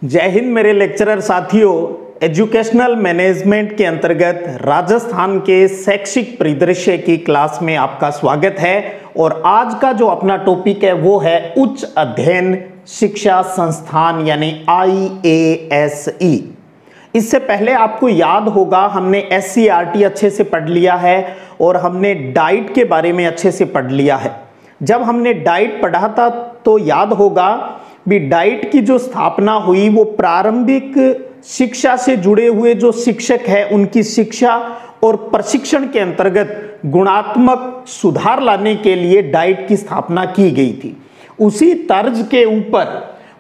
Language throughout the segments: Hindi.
जय हिंद मेरे लेक्चरर साथियों। एजुकेशनल मैनेजमेंट के अंतर्गत राजस्थान के शैक्षिक परिदृश्य की क्लास में आपका स्वागत है। और आज का जो अपना टॉपिक है वो है उच्च अध्ययन शिक्षा संस्थान यानी IASE। इससे पहले आपको याद होगा हमने SCERT अच्छे से पढ़ लिया है और हमने डाइट के बारे में अच्छे से पढ़ लिया है। जब हमने डाइट पढ़ा था तो याद होगा भी डाइट की जो स्थापना हुई वो प्रारंभिक शिक्षा से जुड़े हुए जो शिक्षक हैं उनकी शिक्षा और प्रशिक्षण के अंतर्गत गुणात्मक सुधार लाने के लिए डाइट की स्थापना की गई थी। उसी तर्ज के ऊपर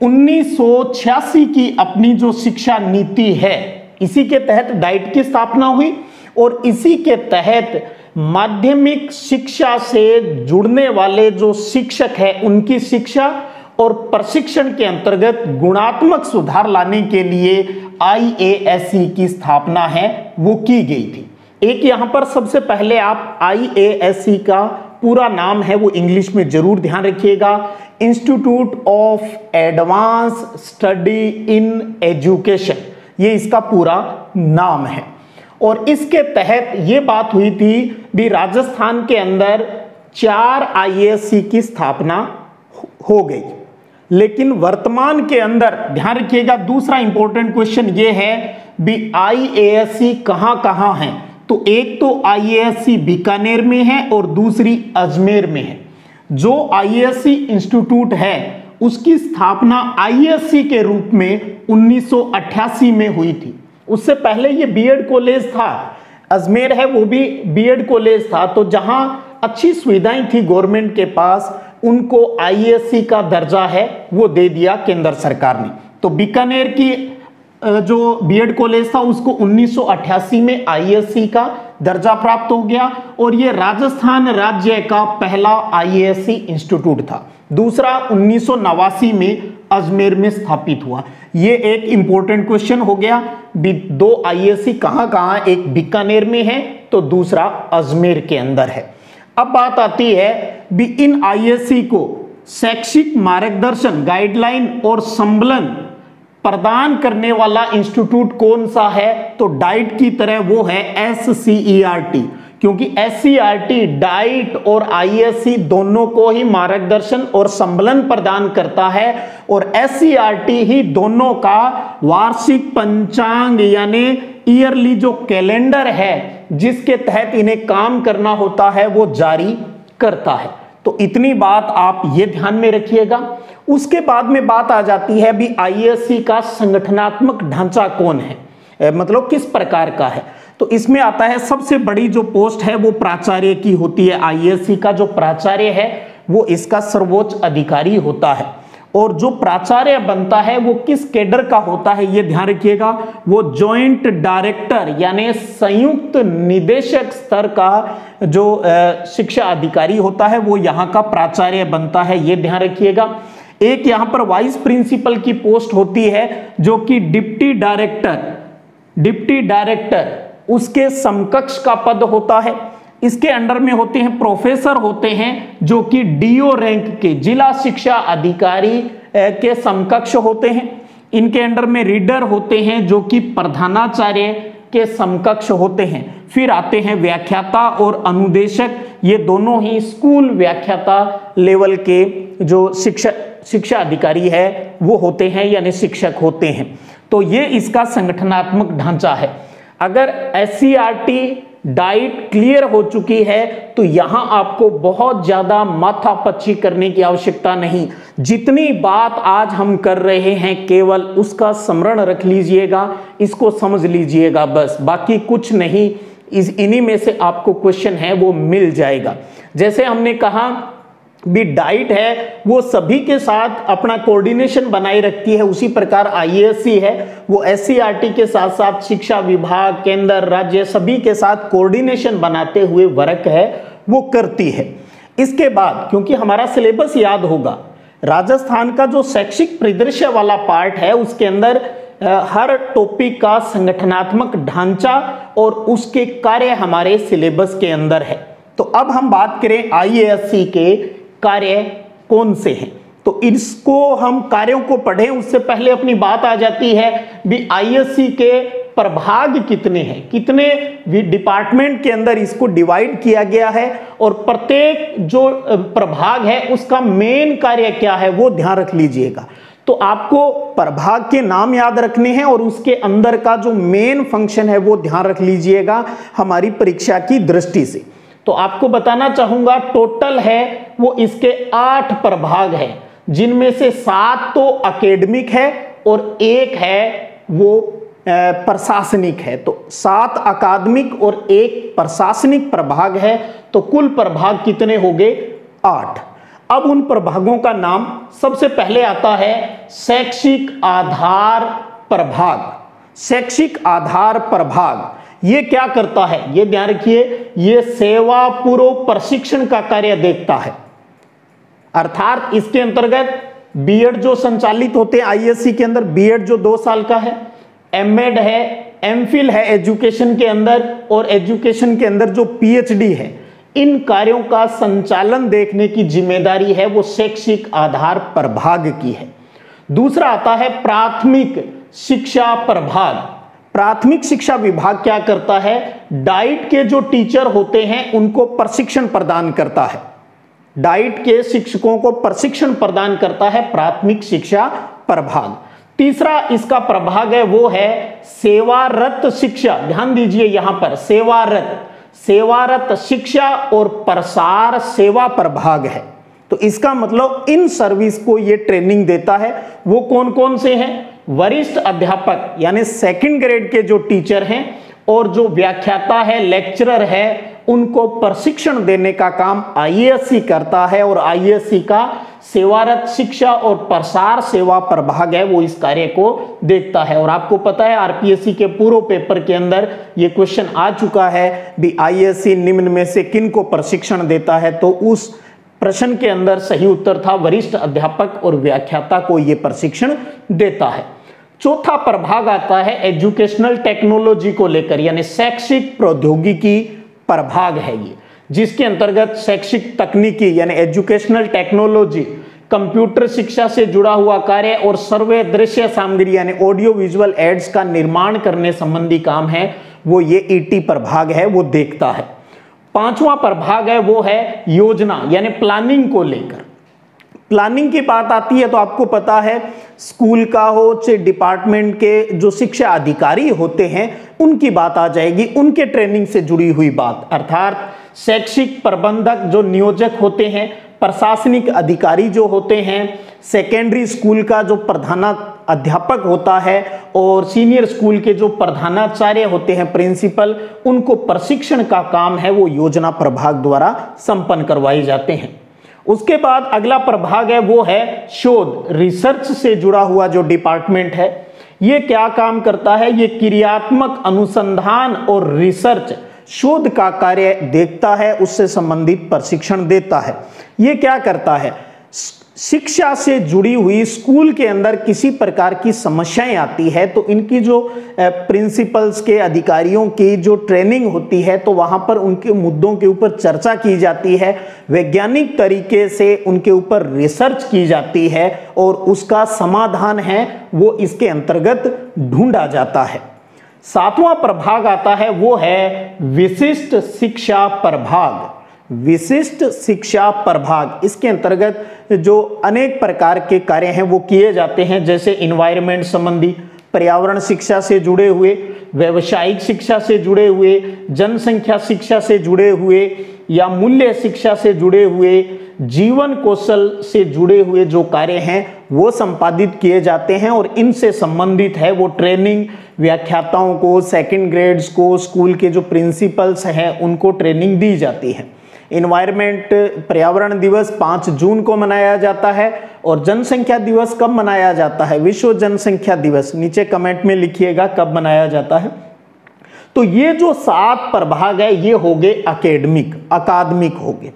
1986 की अपनी जो शिक्षा नीति है इसी के तहत डाइट की स्थापना हुई और इसी के तहत माध्यमिक शिक्षा से जुड़ने वाले जो शिक्षक हैं उनकी शिक्षा और प्रशिक्षण के अंतर्गत गुणात्मक सुधार लाने के लिए IASE की स्थापना है वो की गई थी। एक यहां पर सबसे पहले आप IASE का पूरा नाम है वो इंग्लिश में जरूर ध्यान रखिएगा, institute of advance study in education, ये इसका पूरा नाम है। और इसके तहत ये बात हुई थी भी राजस्थान के अंदर 4 IASE की स्थापना हो गई। लेकिन वर्तमान के अंदर ध्यान रखिएगा, दूसरा इंपॉर्टेंट क्वेश्चन ये है भी IASE कहां है। तो एक तो IASE बीकानेर में है और दूसरी अजमेर में है। जो IASE इंस्टीट्यूट है उसकी स्थापना IASE के रूप में 1988 में हुई थी। उससे पहले ये बीएड कॉलेज था, अजमेर है वो भी बीएड कॉलेज था। तो जहां अच्छी सुविधाएं थी गवर्नमेंट के पास उनको IASE का दर्जा है वो दे दिया केंद्र सरकार ने। तो बीकानेर की जो बीएड कॉलेज था उसको 1988 में IASE का दर्जा प्राप्त हो गया और ये राजस्थान राज्य का पहला IASE इंस्टीट्यूट था। दूसरा 1989 में अजमेर में स्थापित हुआ। ये एक इंपॉर्टेंट क्वेश्चन हो गया। 2 IASE कहां, एक बीकानेर में है तो दूसरा अजमेर के अंदर है। अब बात आती है भी इन IASE को शैक्षिक मार्गदर्शन गाइडलाइन और संबलन प्रदान करने वाला इंस्टीट्यूट कौन सा है। तो डाइट की तरह वो है SCERT, क्योंकि SCERT डाइट और IASE दोनों को ही मार्गदर्शन और संबलन प्रदान करता है और SCERT ही दोनों का वार्षिक पंचांग यानी ईयरली जो कैलेंडर है जिसके तहत इन्हें काम करना होता है वो जारी करता है। तो इतनी बात आप ये ध्यान में रखिएगा। उसके बाद में बात आ जाती है भी IASE का संगठनात्मक ढांचा कौन है, मतलब किस प्रकार का है। तो इसमें आता है सबसे बड़ी जो पोस्ट है वो प्राचार्य की होती है। IASE का जो प्राचार्य है वो इसका सर्वोच्च अधिकारी होता है और जो प्राचार्य बनता है वो किस कैडर का होता है ये ध्यान रखिएगा, वो जॉइंट डायरेक्टर यानी संयुक्त निदेशक स्तर का जो शिक्षा अधिकारी होता है वो यहाँ का प्राचार्य बनता है, ये ध्यान रखिएगा। एक यहाँ पर वाइस प्रिंसिपल की पोस्ट होती है जो कि डिप्टी डायरेक्टर उसके समकक्ष का पद होता है। इसके अंडर में होते हैं प्रोफेसर होते हैं जो कि DO रैंक के जिला शिक्षा अधिकारी के समकक्ष होते हैं। इनके अंडर में रीडर होते हैं जो कि प्रधानाचार्य के समकक्ष होते हैं। फिर आते हैं व्याख्याता और अनुदेशक, ये दोनों ही स्कूल व्याख्याता लेवल के जो शिक्षा अधिकारी है वो होते हैं यानी शिक्षक होते हैं। तो ये इसका संगठनात्मक ढांचा है। अगर SCERT डाइट क्लियर हो चुकी है तो यहां आपको बहुत ज्यादा माथापच्ची करने की आवश्यकता नहीं। जितनी बात आज हम कर रहे हैं केवल उसका स्मरण रख लीजिएगा, इसको समझ लीजिएगा बस, बाकी कुछ नहीं। इन्हीं में से आपको क्वेश्चन है वो मिल जाएगा। जैसे हमने कहा भी डाइट है वो सभी के साथ अपना कोऑर्डिनेशन बनाए रखती है, उसी प्रकार IASE है वो SCERT के साथ साथ शिक्षा विभाग, केंद्र, राज्य सभी के साथ कोऑर्डिनेशन बनाते हुए वर्क है वो करती है। इसके बाद क्योंकि हमारा सिलेबस याद होगा, राजस्थान का जो शैक्षिक परिदृश्य वाला पार्ट है उसके अंदर हर टॉपिक का संगठनात्मक ढांचा और उसके कार्य हमारे सिलेबस के अंदर है। तो अब हम बात करें IASE के कार्य कौन से हैं। तो तो इसको हम कार्यों को पढ़ें उससे पहले अपनी बात आ जाती है भी आईएससी के प्रभाग कितने हैं, कितने डिपार्टमेंट के अंदर इसको डिवाइड किया गया है और प्रत्येक जो प्रभाग है उसका मेन कार्य क्या है वो ध्यान रख लीजिएगा। तो आपको प्रभाग के नाम याद रखने हैं और उसके अंदर का जो मेन फंक्शन है वो ध्यान रख लीजिएगा हमारी परीक्षा की दृष्टि से। तो आपको बताना चाहूंगा टोटल है वो इसके 8 प्रभाग है, जिनमें से 7 तो एकेडमिक है और 1 है वो प्रशासनिक है। तो 7 अकादमिक और 1 प्रशासनिक प्रभाग है, तो कुल प्रभाग कितने हो गए 8। अब उन प्रभागों का नाम सबसे पहले आता है शैक्षिक आधार प्रभाग। शैक्षिक आधार प्रभाग ये क्या करता है, ये ध्यान रखिए, ये सेवा पूर्व प्रशिक्षण का कार्य देखता है। अर्थात इसके अंतर्गत बीएड जो संचालित होते हैं आईएससी के अंदर, बीएड जो 2 साल का है, एमएड है, एमफिल है एजुकेशन के अंदर, और एजुकेशन के अंदर जो पीएचडी है, इन कार्यों का संचालन देखने की जिम्मेदारी है वो शैक्षिक आधार प्रभाग की है। दूसरा आता है प्राथमिक शिक्षा प्रभाग। प्राथमिक शिक्षा विभाग क्या करता है, डाइट के जो टीचर होते हैं उनको प्रशिक्षण प्रदान करता है, डाइट के शिक्षकों को प्रशिक्षण प्रदान करता है प्राथमिक शिक्षा प्रभाग। तीसरा इसका प्रभाग है वो है सेवारत शिक्षा। ध्यान दीजिए यहां पर सेवारत शिक्षा और प्रसार सेवा प्रभाग है। तो इसका मतलब इन सर्विस को ये ट्रेनिंग देता है। वो कौन कौन से हैं, वरिष्ठ अध्यापक यानी 2nd ग्रेड के जो टीचर हैं और जो व्याख्याता है, लेक्चरर है, उनको प्रशिक्षण देने का काम आईएएससी करता है। और आईएएससी का सेवारत शिक्षा और प्रसार सेवा प्रभाग है वो इस कार्य को देखता है। और आपको पता है आरपीएससी के पूर्व पेपर के अंदर ये क्वेश्चन आ चुका है भी आईएएससी निम्न में से किन को प्रशिक्षण देता है, तो उस प्रश्न के अंदर सही उत्तर था वरिष्ठ अध्यापक और व्याख्याता को ये प्रशिक्षण देता है। चौथा प्रभाग आता है एजुकेशनल टेक्नोलॉजी को लेकर, यानी शैक्षिक प्रौद्योगिकी प्रभाग है ये, जिसके अंतर्गत शैक्षिक तकनीकी यानी एजुकेशनल टेक्नोलॉजी, कंप्यूटर शिक्षा से जुड़ा हुआ कार्य और सर्वे दृश्य सामग्री यानी ऑडियो विजुअल एड्स का निर्माण करने संबंधी काम है वो ये ईटी प्रभाग है वो देखता है। 5वां प्रभाग है वो है योजना यानी प्लानिंग को लेकर। प्लानिंग की बात आती है तो आपको पता है स्कूल का हो चाहे डिपार्टमेंट के जो शिक्षा अधिकारी होते हैं उनकी बात आ जाएगी, उनके ट्रेनिंग से जुड़ी हुई बात। अर्थात शैक्षिक प्रबंधक जो नियोजक होते हैं, प्रशासनिक अधिकारी जो होते हैं, सेकेंडरी स्कूल का जो प्रधानाध्यापक होता है और सीनियर स्कूल के जो प्रधानाचार्य होते हैं, प्रिंसिपल, उनको प्रशिक्षण का काम है वो योजना प्रभाग द्वारा संपन्न करवाए जाते हैं। उसके बाद अगला प्रभाग है वो है शोध, रिसर्च से जुड़ा हुआ जो डिपार्टमेंट है ये क्या काम करता है, ये क्रियात्मक अनुसंधान और रिसर्च शोध का कार्य देखता है, उससे संबंधित प्रशिक्षण देता है। ये क्या करता है, शिक्षा से जुड़ी हुई स्कूल के अंदर किसी प्रकार की समस्याएं आती है तो इनकी जो प्रिंसिपल्स के अधिकारियों की जो ट्रेनिंग होती है तो वहां पर उनके मुद्दों के ऊपर चर्चा की जाती है, वैज्ञानिक तरीके से उनके ऊपर रिसर्च की जाती है और उसका समाधान है वो इसके अंतर्गत ढूंढा जाता है। 7वां प्रभाग आता है वो है विशिष्ट शिक्षा प्रभाग। विशिष्ट शिक्षा प्रभाग, इसके अंतर्गत जो अनेक प्रकार के कार्य हैं वो किए जाते हैं, जैसे इन्वायरमेंट संबंधी, पर्यावरण शिक्षा से जुड़े हुए, व्यावसायिक शिक्षा से जुड़े हुए, जनसंख्या शिक्षा से जुड़े हुए या मूल्य शिक्षा से जुड़े हुए, जीवन कौशल से जुड़े हुए जो कार्य हैं वो संपादित किए जाते हैं। और इनसे संबंधित है वो ट्रेनिंग व्याख्याताओं को, 2nd ग्रेड्स को, स्कूल के जो प्रिंसिपल्स हैं उनको ट्रेनिंग दी जाती है। इन्वायरमेंट पर्यावरण दिवस 5 जून को मनाया जाता है। और जनसंख्या दिवस कब मनाया जाता है, विश्व जनसंख्या दिवस, नीचे कमेंट में लिखिएगा कब मनाया जाता है। तो ये जो 7 प्रभाग है ये हो गए अकादमिक हो गए।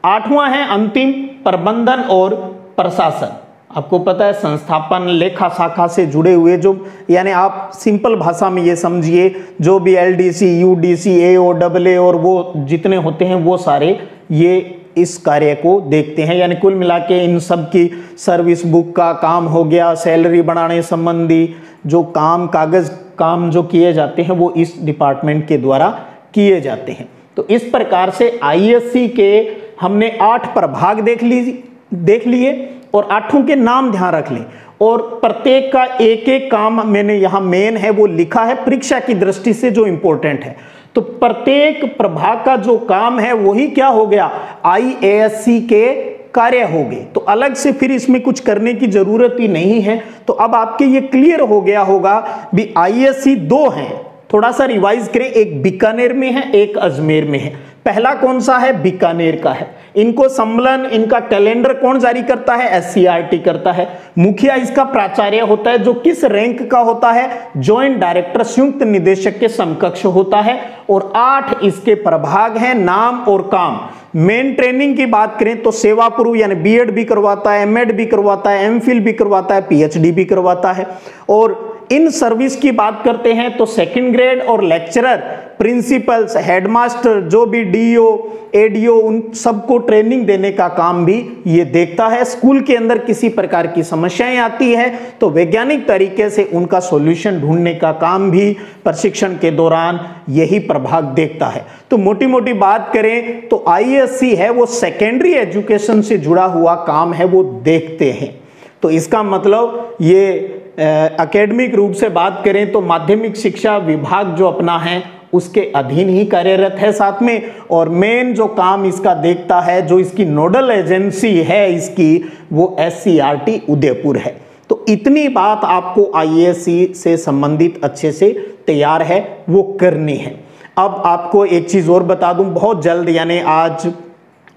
8वां है अंतिम प्रबंधन और प्रशासन। आपको पता है संस्थापन लेखा शाखा से जुड़े हुए जो, यानी आप सिंपल भाषा में ये समझिए जो भी एलडीसी, यूडीसी, एओडब्ल्यू और वो जितने होते हैं वो सारे ये इस कार्य को देखते हैं। यानी कुल मिला के इन सब की सर्विस बुक का काम हो गया, सैलरी बढ़ाने संबंधी जो काम, कागज काम जो किए जाते हैं वो इस डिपार्टमेंट के द्वारा किए जाते हैं। तो इस प्रकार से आईएएससी के हमने 8 प्रभाग देख लिए और 8 के नाम ध्यान रख लें और प्रत्येक का एक एक काम मैंने यहाँ मेन है वो लिखा है परीक्षा की दृष्टि से जो इंपॉर्टेंट है। तो प्रत्येक प्रभाग का जो काम है वही क्या हो गया, आईएएससी के कार्य हो गए। तो अलग से फिर इसमें कुछ करने की जरूरत ही नहीं है। तो अब आपके ये क्लियर हो गया होगा भी आईएएससी 2 हैं। थोड़ा सा रिवाइज करें, एक बीकानेर में है, एक अजमेर में है। पहला कौन सा है, बीकानेर का है। इनको सम्मेलन, इनका कैलेंडर कौन जारी करता है, एससीईआरटी करता है। मुखिया इसका प्राचार्य होता है जो किस रैंक का होता है, जॉइंट डायरेक्टर, संयुक्त निदेशक के समकक्ष होता है। और 8 इसके प्रभाग हैं, नाम और काम। मेन ट्रेनिंग की बात करें तो सेवा पूर्व यानी बीएड भी करवाता है, एमएड भी करवाता है, एमफिल भी करवाता है, पीएचडी भी करवाता है। और इन सर्विस की बात करते हैं तो सेकंड ग्रेड और लेक्चरर, प्रिंसिपल्स, हेडमास्टर, जो भी डीओ, एडीओ, उन सबको ट्रेनिंग देने का काम भी ये देखता है। स्कूल के अंदर किसी प्रकार की समस्याएं आती है तो वैज्ञानिक तरीके से उनका सॉल्यूशन ढूंढने का काम भी प्रशिक्षण के दौरान यही प्रभाग देखता है। तो मोटी मोटी बात करें तो आईएएससी है वो सेकेंडरी एजुकेशन से जुड़ा हुआ काम है वो देखते हैं। तो इसका मतलब ये एकेडमिक रूप से बात करें तो माध्यमिक शिक्षा विभाग जो अपना है उसके अधीन ही कार्यरत है साथ में। और मेन जो काम इसका देखता है, जो इसकी नोडल एजेंसी है इसकी, वो एससीईआरटी उदयपुर है। तो इतनी बात आपको आईएएससी से संबंधित अच्छे से तैयार है वो करनी है। अब आपको एक चीज़ और बता दूं, बहुत जल्द यानी आज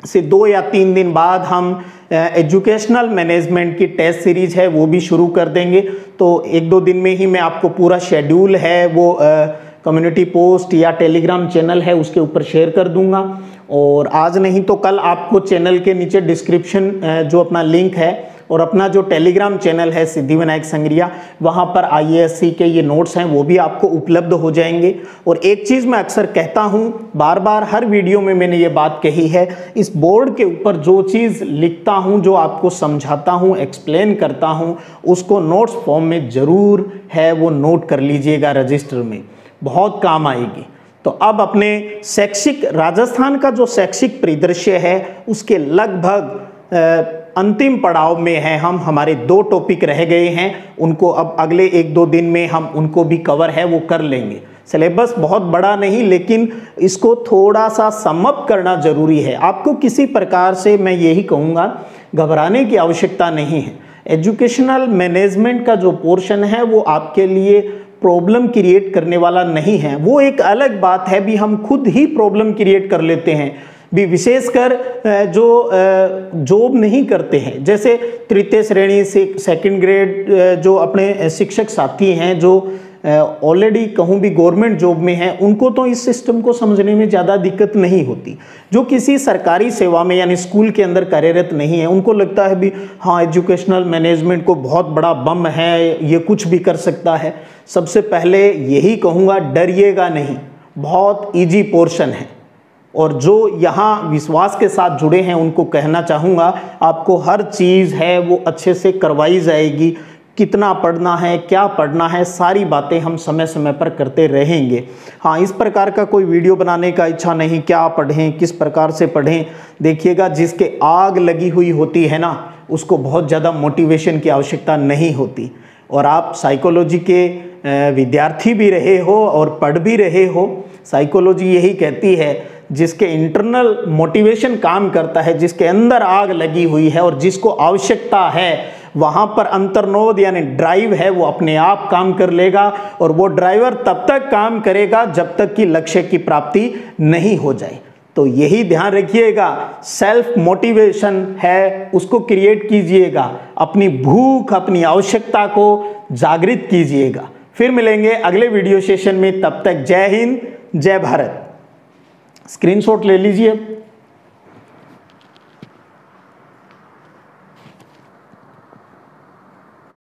से 2 या 3 दिन बाद हम एजुकेशनल मैनेजमेंट की टेस्ट सीरीज है वो भी शुरू कर देंगे। तो 1-2 दिन में ही मैं आपको पूरा शेड्यूल है वो कम्युनिटी पोस्ट या टेलीग्राम चैनल है उसके ऊपर शेयर कर दूंगा। और आज नहीं तो कल आपको चैनल के नीचे डिस्क्रिप्शन जो अपना लिंक है और अपना जो टेलीग्राम चैनल है सिद्धिविनायक संग्रिया, वहाँ पर आईएएससी के ये नोट्स हैं वो भी आपको उपलब्ध हो जाएंगे। और एक चीज़ मैं अक्सर कहता हूँ, बार बार हर वीडियो में मैंने ये बात कही है, इस बोर्ड के ऊपर जो चीज़ लिखता हूँ, जो आपको समझाता हूँ, एक्सप्लेन करता हूँ, उसको नोट्स फॉर्म में ज़रूर है वो नोट कर लीजिएगा, रजिस्टर में बहुत काम आएगी। तो अब अपने शैक्षिक राजस्थान का जो शैक्षिक परिदृश्य है उसके लगभग अंतिम पड़ाव में है हम। हमारे 2 टॉपिक रह गए हैं, उनको अब अगले 1-2 दिन में हम उनको भी कवर है वो कर लेंगे। सिलेबस बहुत बड़ा नहीं, लेकिन इसको थोड़ा सा समअप करना जरूरी है। आपको किसी प्रकार से मैं यही कहूँगा घबराने की आवश्यकता नहीं है। एजुकेशनल मैनेजमेंट का जो पोर्शन है वो आपके लिए प्रॉब्लम क्रिएट करने वाला नहीं है। वो एक अलग बात है भी, हम खुद ही प्रॉब्लम क्रिएट कर लेते हैं भी, विशेषकर जो जॉब नहीं करते हैं, जैसे तृतीय श्रेणी से सेकंड ग्रेड जो अपने शिक्षक साथी हैं जो ऑलरेडी कहूँ भी गवर्नमेंट जॉब में हैं, उनको तो इस सिस्टम को समझने में ज़्यादा दिक्कत नहीं होती। जो किसी सरकारी सेवा में यानी स्कूल के अंदर कार्यरत नहीं है, उनको लगता है भी हाँ एजुकेशनल मैनेजमेंट को बहुत बड़ा बम है, ये कुछ भी कर सकता है। सबसे पहले यही कहूँगा, डरिएगा नहीं, बहुत ईजी पोर्शन है। और जो यहाँ विश्वास के साथ जुड़े हैं उनको कहना चाहूँगा, आपको हर चीज़ है वो अच्छे से करवाई जाएगी। कितना पढ़ना है, क्या पढ़ना है, सारी बातें हम समय समय पर करते रहेंगे। हाँ, इस प्रकार का कोई वीडियो बनाने का इच्छा नहीं, क्या पढ़ें, किस प्रकार से पढ़ें। देखिएगा, जिसके आग लगी हुई होती है ना, उसको बहुत ज़्यादा मोटिवेशन की आवश्यकता नहीं होती। और आप साइकोलॉजी के विद्यार्थी भी रहे हो और पढ़ भी रहे हो, साइकोलॉजी यही कहती है जिसके इंटरनल मोटिवेशन काम करता है, जिसके अंदर आग लगी हुई है और जिसको आवश्यकता है, वहाँ पर अंतर्नोद यानी ड्राइव है वो अपने आप काम कर लेगा। और वो ड्राइवर तब तक काम करेगा जब तक कि लक्ष्य की प्राप्ति नहीं हो जाए। तो यही ध्यान रखिएगा, सेल्फ मोटिवेशन है उसको क्रिएट कीजिएगा, अपनी भूख, अपनी आवश्यकता को जागृत कीजिएगा। फिर मिलेंगे अगले वीडियो सेशन में, तब तक जय हिंद, जय भारत। स्क्रीनशॉट ले लीजिए।